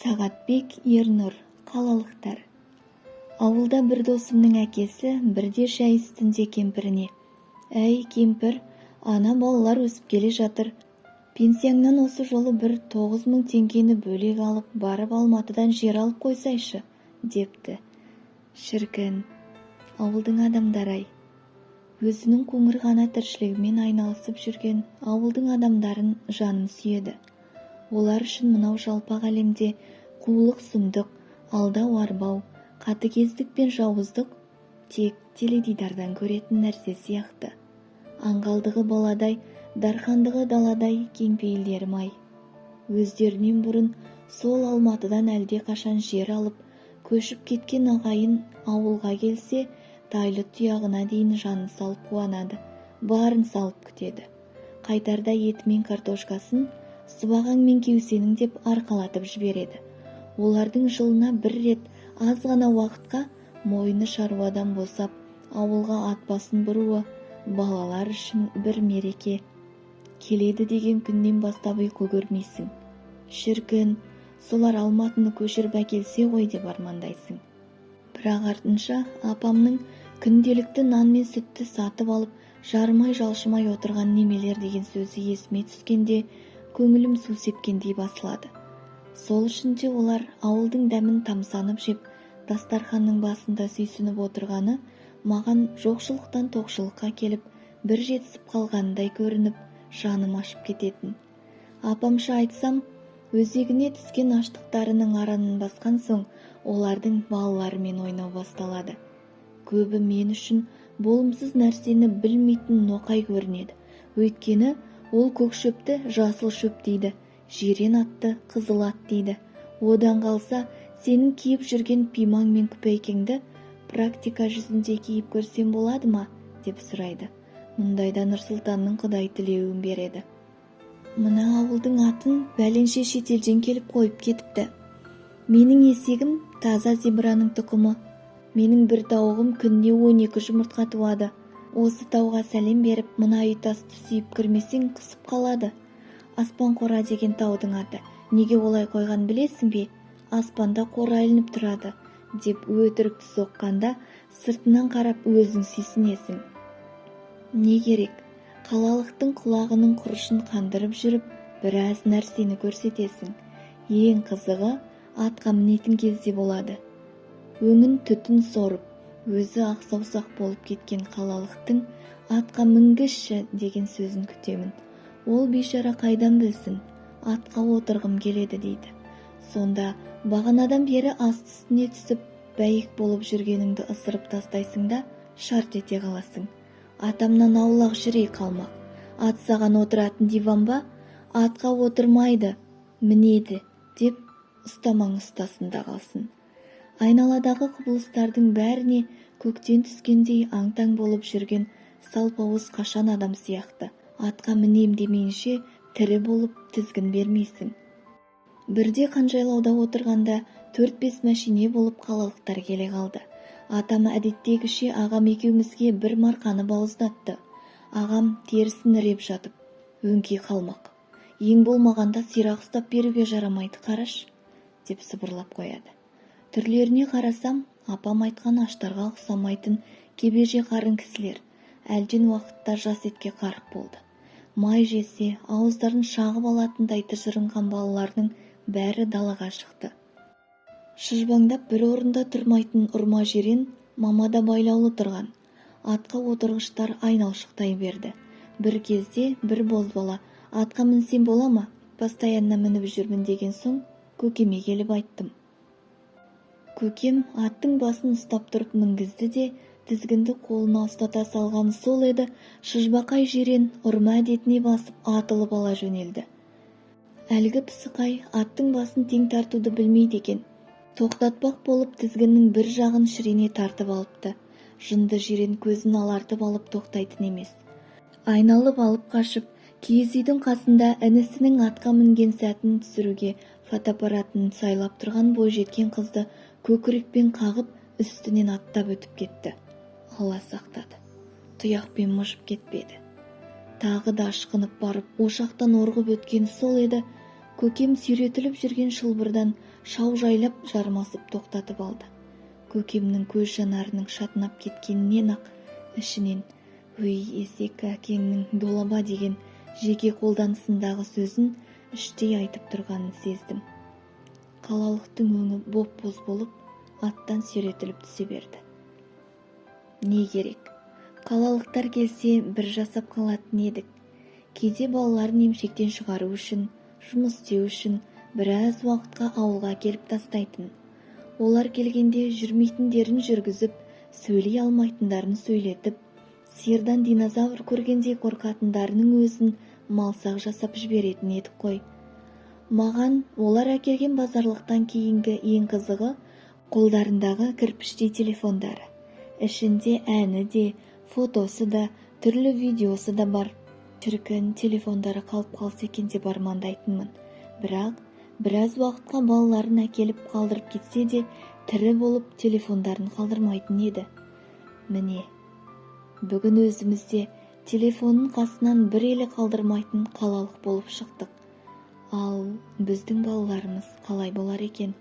Сағатбек Ернұр, қалалықтар. Ауылда бір досымның әкесі бірде шай үстінде кемпіріне: «Әй, кемпір, ана балалар өсіп келе жатыр. Пенсияңнан осы жолы бір 9.000 теңгені бөлек алып, барып Алматыдан жер алып қойсайшы», депті. Шіркін, ауылдың адамдар-ай. Өзінің қоңырғана тіршілігімен айналысып жүрген ауылдың адамдарын жаным сүйеді. Олар үшін мынау жалпақ әлемде қулық, сұмдық, алдау-арбау, қатыгездік пен жауыздық тек теледидардан көретін нәрсе сияқты. Аңғалдығы баладай, дархандығы даладай кеңпейілдерім-ай. Өздерінен бұрын сол Алматыдан әлде қашан жер алып, көшіп кеткен ағайын ауылға келсе, тайлы тұяғына дейін жанын салып қуанады, барын салып күтеді. Қайтарда еті мен картошкасын сыбағаң мен кеусенің деп арқалатып жібереді. Олардың жылына бір рет аз ғана уақытқа мойны шаруадан босап, ауылға ат басын бұруы балалар үшін бір мереке. Келеді деген күннен бастап ұйқы көрмейсің. Шіркін, солар Алматыны көшіріп әкелсе ғой деп армандайсың. Бірақ артынша апамның күнделікті нан мен сүтті сатып алып, жарымай-жалшымай отырған немелер деген сөзі есіме түскенде көңілім су сепкендей басылады. Сол үшін де олар ауылдың дәмін тамсанып жеп, дастарханның басында сүйсініп отырғаны маған жоқшылықтан тоқшылыққа келіп, бір жетісіп қалғандай көрініп, жаным ашып кететін. Апамша айтсам, өзегіне түскен аштықтарының аранын басқан соң, олардың балаларымен ойнау басталады. Көбі мен үшін болымсыз нәрсені білмейтін ноқай көрінеді. Өйткені ол көк шөпті жасыл шөп дейді, жирен атты қызыл ат дейді. Одан қалса, сенің киіп жүрген пимаң мен күпәйкеңді практика жүзінде киіп көрсем болады ма, деп сұрайды. Мұндайда Нұрсұлтанның Құдай тілеуін береді. Мына ауылдың атын бәленше шетелден келіп қойып кетіпті. Менің есегім таза зебраның тұқымы. Менің бір тауығым күніне 12 жұмыртқа туады. Осы тауға сәлем беріп, мына үй тасты сүйіп кірмесең қысып қалады. Аспан қора деген таудың аты. Неге олай қойған білесің бе? Аспанда қора ілініп тұрады, деп өтірікті соққанда сыртынан қарап өзің сүйсінесің. Не керек? Қалалықтың құлағының құрышын қандырып жүріп, біраз нәрсені көрсетесің. Ең қызығы атқа мінетін кезде болады. Өңін түтін сорып, өзі ақсаусақ болып кеткен қалалықтың атқа мінгізші деген сөзін күтемін. Ол бейшара қайдан білсін, атқа отырғым келеді дейді. Сонда бағанадан бері аст үстіне түсіп, бәйек болып жүргеніңді ысырып тастайсың да шарт ете қаласың. Атамнан аулақ жүрей қалмақ. Ат саған отыратын диван ба? Атқа отырмайды, мінеді, деп ұстамаң ұстасында қалсын. Айналадағы құбылыстардың бәріне көктен түскендей аң-таң болып жүрген салпауыз қашан адам сияқты. Атқа мінем демейінше тірі болып тізгін бермейсің. Бірде қанжайлауда отырғанда 4-5 мәшине болып қалалықтар келе қалды. Атам әдеттегіше ағам екеумізге бір марқаны бауыздатты. Ағам терісін іреп жатып, өңкей қалмақ. Ең болмағанда сирақ ұстап беруге жарамайды, қараш, деп сыбырлап қояды. Түрлеріне қарасам, апам айтқан аштарға ұқсамайтын кебеже қарын кісілер. Әлден уақытта жас етке қарық болды. Май жесе, ауыздарын шағып алатындай тыжырынған балалардың бәрі далаға шықты. Шыжбаңдап бір орында тұрмайтын ұрма жирен мамада байлаулы тұрған. Атқа отырғыштар айналшықтай берді. Бір кезде бір бозбала: «Атқа мінсем бола ма? Постоянно мініп жүрмін» деген соң көкеме келіп айттым. Көкем аттың басын ұстап тұрып мінгізді де, тізгінді қолына ұстата салған сол еді, шыжбақай жирен ұрма әдетіне басып атылып ала жөнелді. Әлгі пысықай аттың басын тең тартуды білмейді екен. Тоқтатпақ болып тізгіннің бір жағын шірене тартып алыпты. Жынды жирен көзін алартып алып тоқтайтын емес. Айналып алып қашып, киіз үйдің қасында інісінің атқа мінген сәтін түсіруге фотоаппаратын сайлап тұрған бойжеткен қызды көкірекпен қағып, үстінен аттап өтіп кетті. Алла сақтады. Тұяқпен мұжып кетпеді. Тағы да ашқынып барып, ошақтан орғып өткен сол еді, Көкем сүйретіліп жүрген шылбырдан шаужайлап жармасып тоқтатып алды. Көкемнің көз жанарының шатынап кеткенінен-ақ ішінен «Өй, есек әкеңнің долаба» деген жеке қолданысындағы сөзін іштей айтып тұрғанын сездім. Қалалықтың өңі боп-боз болып, аттан сүйретіліп түсе берді. Не керек? Қалалықтар келсе бір жасап қалатын едік. Кейде балаларын емшектен шығару үшін, жұмыс істеу үшін біраз уақытқа ауылға келіп тастайтын. Олар келгенде жүрмейтіндерін жүргізіп, сөйлей алмайтындарын сөйлетіп, сиырдан динозавр көргенде қорқатындарының өзін малсақ жасап жіберетін едік қой. Маған олар әкелген базарлықтан кейінгі ең қызығы қолдарындағы кірпіштей телефондары. Ішінде әні де, фотосы да, түрлі видеосы да бар. Шіркін, телефондары қалып қалса екен деп армандайтынмын. Бірақ біраз уақытқа балаларын әкеліп қалдырып кетсе де, тірі болып телефондарын қалдырмайтын еді. Міне, бүгін өзімізде телефонын қасынан бір елі қалдырмайтын қалалық болып шықтық. Ал біздің балаларымыз қалай болар екен?